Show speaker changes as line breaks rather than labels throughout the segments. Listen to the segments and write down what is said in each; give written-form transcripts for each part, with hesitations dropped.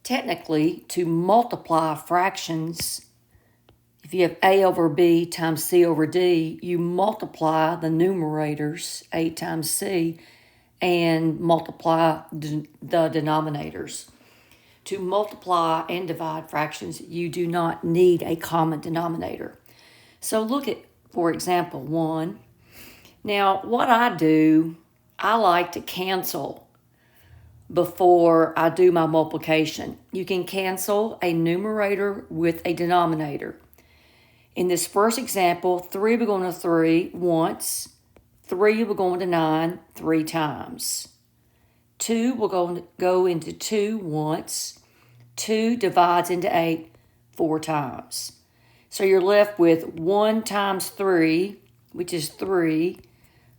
Technically, to multiply fractions, if you have a over b times c over d, you multiply the numerators, a times c, and multiply the denominators. To multiply and divide fractions, you do not need a common denominator. So look at, for example, 1. Now, what I do, I like to cancel before I do my multiplication. You can cancel a numerator with a denominator. In this first example, 3 will go into 3 once, 3 will go into 9 3 times. 2 will go into 2 once, 2 divides into 8 4 times. So you're left with 1 times 3, which is 3,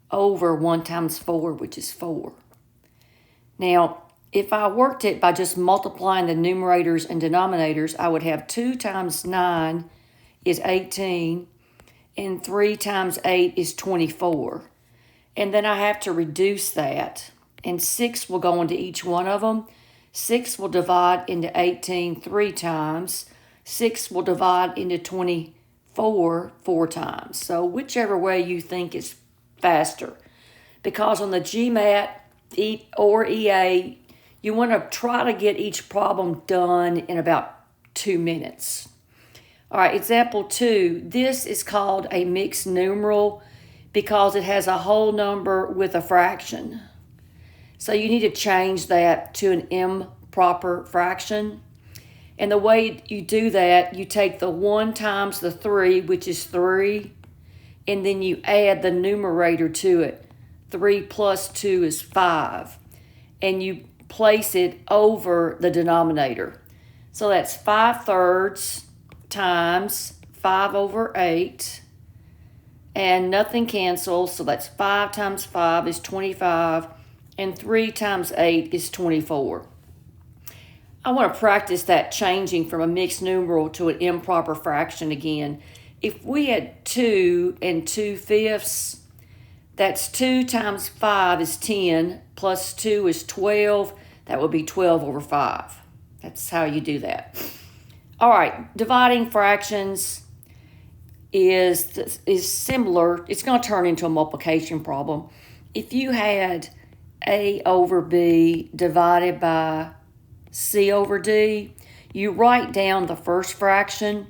over 1 times 4, which is 4. Now, if I worked it by just multiplying the numerators and denominators, I would have 2 times 9 is 18, and 3 times 8 is 24. And then I have to reduce that, and 6 will go into each one of them. 6 will divide into 18 3 times. 6 will divide into 24 4 times. So whichever way you think is faster. Because on the GMAT or EA, you want to try to get each problem done in about 2 minutes. All right, example 2. This is called a mixed numeral because it has a whole number with a fraction. So you need to change that to an improper fraction. And the way you do that, you take the 1 times the 3, which is 3, and then you add the numerator to it. 3 plus 2 is 5. And you place it over the denominator. So that's 5/3 times 5 over 8. And nothing cancels, so that's 5 times 5 is 25. And 3 times 8 is 24. I want to practice that changing from a mixed numeral to an improper fraction again. If we had 2 and 2/5, that's 2 times 5 is 10, plus 2 is 12. That would be 12 over 5. That's how you do that. All right, dividing fractions is similar. It's going to turn into a multiplication problem. If you had a over b divided by c over d, you write down the first fraction,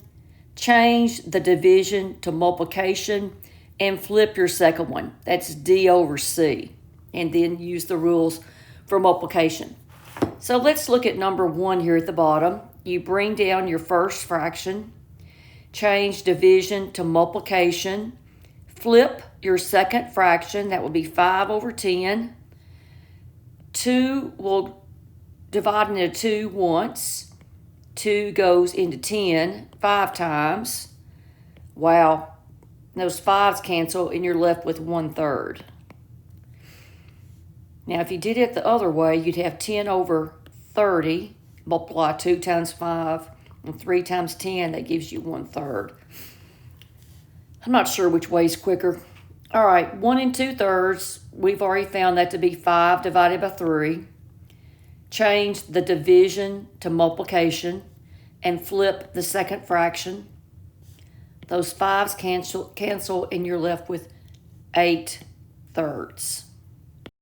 change the division to multiplication, and flip your second one. That's d over c. And then use the rules for multiplication. So let's look at number 1 here at the bottom. You bring down your first fraction, change division to multiplication, flip your second fraction. That will be 5 over 10. 2 will divide into 2 once. 2 goes into 10 5 times. Wow. Those 5s cancel and you're left with 1/3. Now, if you did it the other way, you'd have 10 over 30, multiply 2 times 5, and 3 times 10, that gives you 1/3. I'm not sure which way is quicker. All right, 1 2/3, we've already found that to be 5 divided by 3. Change the division to multiplication and flip the second fraction. Those 5s cancel and you're left with 8/3.